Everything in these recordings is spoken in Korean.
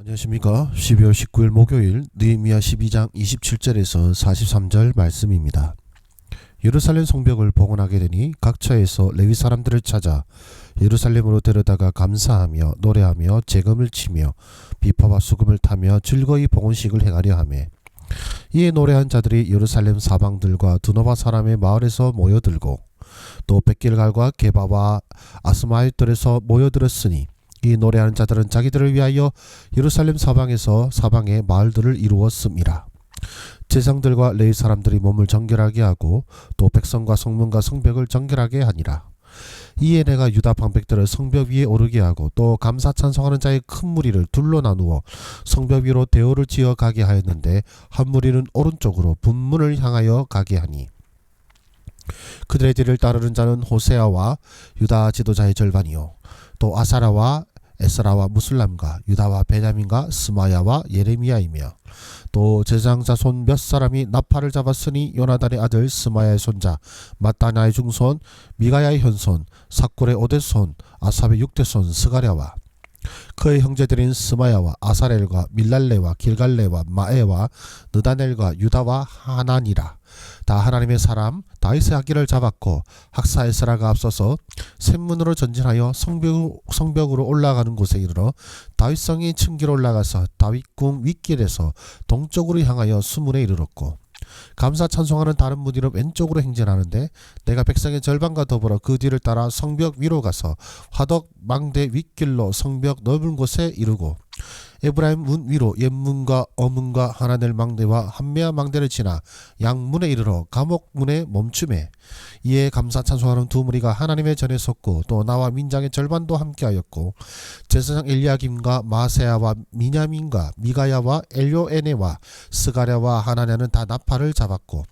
안녕하십니까. 12월 19일 목요일 느헤미야 12장 27절에서 43절 말씀입니다. 예루살렘 성벽을 복원하게 되니 각처에서 레위 사람들을 찾아 예루살렘으로 데려다가 감사하며 노래하며 재금을 치며 비파와 수금을 타며 즐거이 복원식을 행하려 하매, 이에 노래한 자들이 예루살렘 사방들과 드노바 사람의 마을에서 모여들고 또 벳길갈과 게바와 아스마엘들에서 모여들었으니, 이 노래하는 자들은 자기들을 위하여 예루살렘 사방에서 사방의 마을들을 이루었음이라. 제사장들과 레위 사람들이 몸을 정결하게 하고 또 백성과 성문과 성벽을 정결하게 하니라. 이에 내가 유다 방백들을 성벽 위에 오르게 하고 또 감사 찬송하는 자의 큰 무리를 둘로 나누어 성벽 위로 대오를 지어 가게 하였는데, 한 무리는 오른쪽으로 분문을 향하여 가게 하니, 그들의 뒤를 따르는 자는 호세아와 유다 지도자의 절반이요 또 아사라와 에스라와 무슬람과 유다와 베냐민과 스마야와 예레미야이며, 또 제사장자 손 몇 사람이 나팔을 잡았으니 요나단의 아들 스마야의 손자 마따냐의 중손 미가야의 현손 삭골의 오대손 아삽의 육대손 스가랴와 그의 형제들인 스마야와 아사렐과 밀랄레와 길갈레와 마에와 느다넬과 유다와 하나니라. 다 하나님의 사람 다윗의 악기를 잡았고, 학사 에스라가 앞서서 샘문으로 전진하여 성벽으로 올라가는 곳에 이르러 다윗성이 층기로 올라가서 다윗궁 윗길에서 동쪽으로 향하여 수문에 이르렀고, 감사 찬송하는 다른 무리는 왼쪽으로 행진하는데, 내가 백성의 절반과 더불어 그 뒤를 따라 성벽 위로 가서 화덕 망대 윗길로 성벽 넓은 곳에 이르고, 에브라임 문 위로 옛문과 어문과 하나넬 망대와 한메아 망대를 지나 양문에 이르러 감옥문에 멈춤에, 이에 감사 찬송하는 두 무리가 하나님의 전에 섰고, 또 나와 민장의 절반도 함께하였고, 제사장 엘리야김과 마세야와 미냐민과 미가야와 엘요에네와 스가랴와 하나냐는 다 나팔을 잡았고,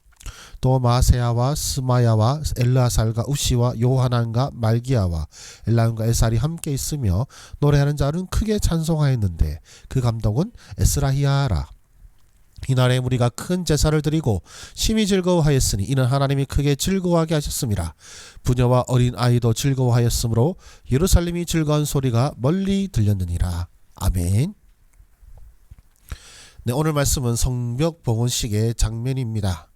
또 마세야와 스마야와 엘르아살과 우시와 요하난과 말기야와 엘라임과 에살이 함께 있으며 노래하는 자는 크게 찬송하였는데, 그 감독은 에스라히야라. 이날에 무리가 큰 제사를 드리고 심히 즐거워하였으니, 이는 하나님이 크게 즐거워하게 하셨음이라. 부녀와 어린 아이도 즐거워하였으므로 예루살렘이 즐거운 소리가 멀리 들렸느니라. 아멘. 네, 오늘 말씀은 성벽 복원식의 장면입니다.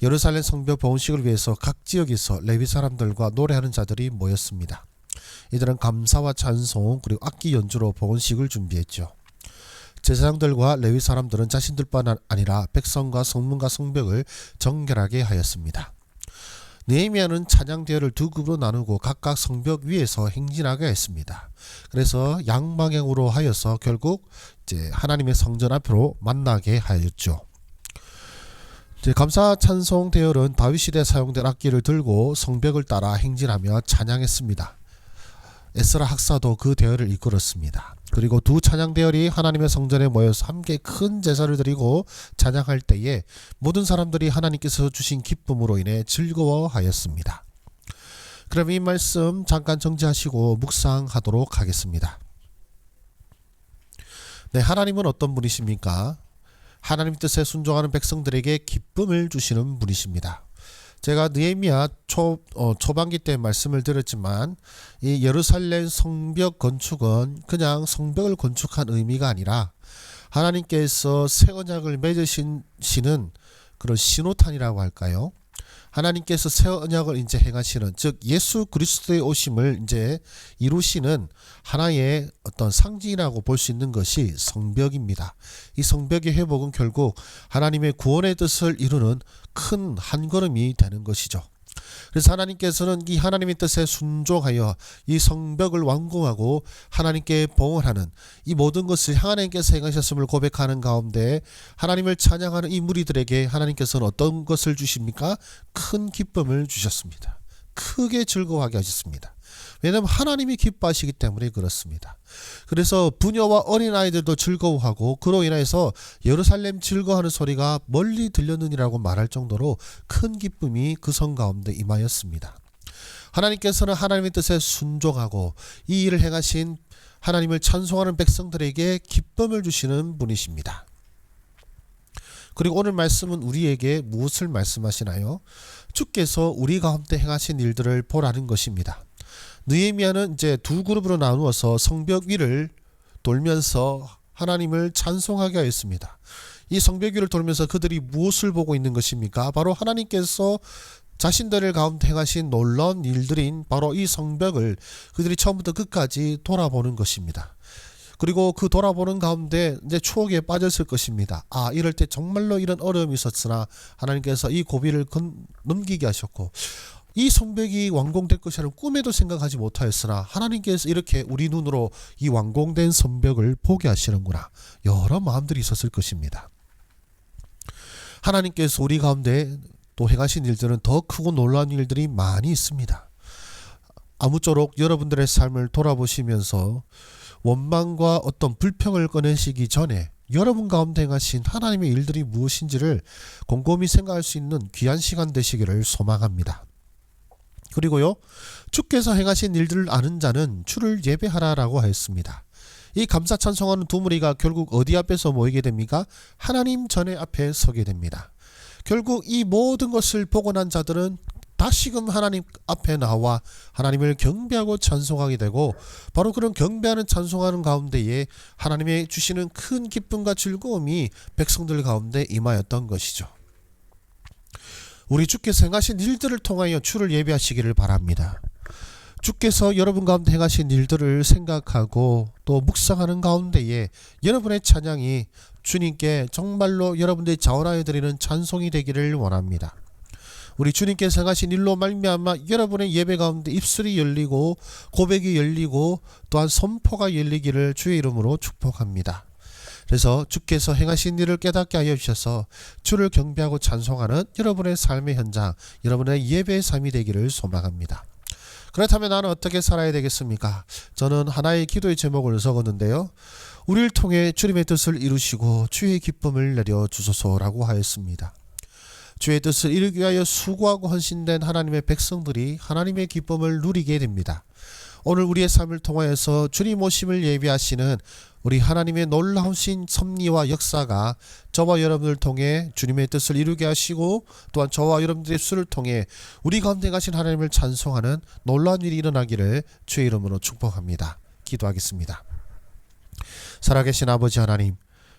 예루살렘 성벽 복원식을 위해서 각 지역에서 레위 사람들과 노래하는 자들이 모였습니다. 이들은 감사와 찬송 그리고 악기 연주로 복원식을 준비했죠. 제사장들과 레위 사람들은 자신들뿐 아니라 백성과 성문과 성벽을 정결하게 하였습니다. 느헤미야는 찬양 대회를 두 급으로 나누고 각각 성벽 위에서 행진하게 했습니다. 그래서 양방향으로 하여서 결국 이제 하나님의 성전 앞으로 만나게 하였죠. 감사 찬송 대열은 다윗 시대에 사용된 악기를 들고 성벽을 따라 행진하며 찬양했습니다. 에스라 학사도 그 대열을 이끌었습니다. 그리고 두 찬양 대열이 하나님의 성전에 모여서 함께 큰 제사를 드리고 찬양할 때에 모든 사람들이 하나님께서 주신 기쁨으로 인해 즐거워하였습니다. 그럼 이 말씀 잠깐 정지하시고 묵상하도록 하겠습니다. 네, 하나님은 어떤 분이십니까? 하나님 뜻에 순종하는 백성들에게 기쁨을 주시는 분이십니다. 제가 느헤미야 초반기 때 말씀을 드렸지만, 이 예루살렘 성벽 건축은 그냥 성벽을 건축한 의미가 아니라 하나님께서 새 언약을 맺으시는 그런 신호탄이라고 할까요? 하나님께서 새 언약을 이제 행하시는, 즉 예수 그리스도의 오심을 이제 이루시는 하나의 어떤 상징이라고 볼 수 있는 것이 성벽입니다. 이 성벽의 회복은 결국 하나님의 구원의 뜻을 이루는 큰 한 걸음이 되는 것이죠. 그래서 하나님께서는 이 하나님의 뜻에 순종하여 이 성벽을 완공하고 하나님께 봉헌하는 이 모든 것을 하나님께서 행하셨음을 고백하는 가운데, 하나님을 찬양하는 이 무리들에게 하나님께서는 어떤 것을 주십니까? 큰 기쁨을 주셨습니다. 크게 즐거워하게 하셨습니다. 왜냐하면 하나님이 기뻐하시기 때문에 그렇습니다. 그래서 부녀와 어린아이들도 즐거워하고, 그로 인해서 예루살렘 즐거워하는 소리가 멀리 들렸느니라고 말할 정도로 큰 기쁨이 그 성 가운데 임하였습니다. 하나님께서는 하나님의 뜻에 순종하고 이 일을 행하신 하나님을 찬송하는 백성들에게 기쁨을 주시는 분이십니다. 그리고 오늘 말씀은 우리에게 무엇을 말씀하시나요? 주께서 우리 가운데 행하신 일들을 보라는 것입니다. 느헤미야는 이제 두 그룹으로 나누어서 성벽 위를 돌면서 하나님을 찬송하게 하였습니다. 이 성벽 위를 돌면서 그들이 무엇을 보고 있는 것입니까? 바로 하나님께서 자신들을 가운데 행하신 놀라운 일들인 바로 이 성벽을 그들이 처음부터 끝까지 돌아보는 것입니다. 그리고 그 돌아보는 가운데 이제 추억에 빠졌을 것입니다. 이럴 때 정말로 이런 어려움이 있었으나 하나님께서 이 고비를 넘기게 하셨고, 이 성벽이 완공될 것이라는 꿈에도 생각하지 못하였으나 하나님께서 이렇게 우리 눈으로 이 완공된 성벽을 보게 하시는구나, 여러 마음들이 있었을 것입니다. 하나님께서 우리 가운데 또 행하신 일들은 더 크고 놀라운 일들이 많이 있습니다. 아무쪼록 여러분들의 삶을 돌아보시면서 원망과 어떤 불평을 꺼내시기 전에 여러분 가운데 행하신 하나님의 일들이 무엇인지를 곰곰이 생각할 수 있는 귀한 시간 되시기를 소망합니다. 그리고요, 주께서 행하신 일들을 아는 자는 주를 예배하라라고 하였습니다. 이 감사 찬송하는 두 무리가 결국 어디 앞에서 모이게 됩니까? 하나님 전에 앞에 서게 됩니다. 결국 이 모든 것을 보고 난 자들은 다시금 하나님 앞에 나와 하나님을 경배하고 찬송하게 되고, 바로 그런 경배하는 찬송하는 가운데에 하나님의 주시는 큰 기쁨과 즐거움이 백성들 가운데 임하였던 것이죠. 우리 주께서 행하신 일들을 통하여 주를 예배하시기를 바랍니다. 주께서 여러분 가운데 행하신 일들을 생각하고 또 묵상하는 가운데에 여러분의 찬양이 주님께 정말로 여러분들이 자원하여 드리는 찬송이 되기를 원합니다. 우리 주님께서 행하신 일로 말미암아 여러분의 예배 가운데 입술이 열리고 고백이 열리고 또한 선포가 열리기를 주의 이름으로 축복합니다. 그래서 주께서 행하신 일을 깨닫게 하여 주셔서 주를 경배하고 찬송하는 여러분의 삶의 현장, 여러분의 예배의 삶이 되기를 소망합니다. 그렇다면 나는 어떻게 살아야 되겠습니까? 저는 하나의 기도의 제목을 적었는데요. 우리를 통해 주님의 뜻을 이루시고 주의 기쁨을 내려 주소서라고 하였습니다. 주의 뜻을 이루기 위하여 수고하고 헌신된 하나님의 백성들이 하나님의 기쁨을 누리게 됩니다. 오늘 우리의 삶을 통하여서 주님 오심을 예비하시는 우리 하나님의 놀라우신 섭리와 역사가 저와 여러분을 통해 주님의 뜻을 이루게 하시고, 또한 저와 여러분들의 수를 통해 우리 가운데 가신 하나님을 찬송하는 놀라운 일이 일어나기를 주의 이름으로 축복합니다. 기도하겠습니다. 살아계신 아버지 하나님,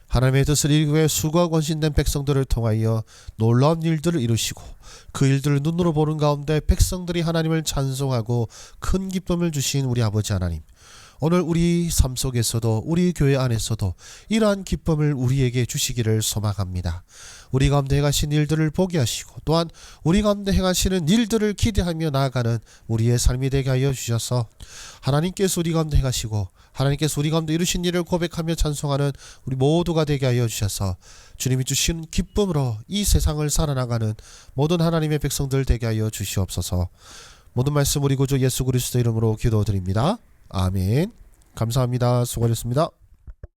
하나님의 뜻을 이루기 위해 수고하고 헌신된 백성들을 통하여 놀라운 일들을 이루시고 그 일들을 눈으로 보는 가운데 백성들이 하나님을 찬송하고 큰 기쁨을 주신 우리 아버지 하나님, 오늘 우리 삶 속에서도 우리 교회 안에서도 이러한 기쁨을 우리에게 주시기를 소망합니다. 우리 가운데 행하신 일들을 보게 하시고 또한 우리 가운데 행하시는 일들을 기대하며 나아가는 우리의 삶이 되게 하여 주셔서 하나님께서 우리 가운데 행하시고 하나님께서 우리 가운데 이루신 일을 고백하며 찬송하는 우리 모두가 되게 하여 주셔서 주님이 주신 기쁨으로 이 세상을 살아나가는 모든 하나님의 백성들 되게 하여 주시옵소서. 모든 말씀 우리 구주 예수 그리스도 이름으로 기도드립니다. 아멘. 감사합니다. 수고하셨습니다.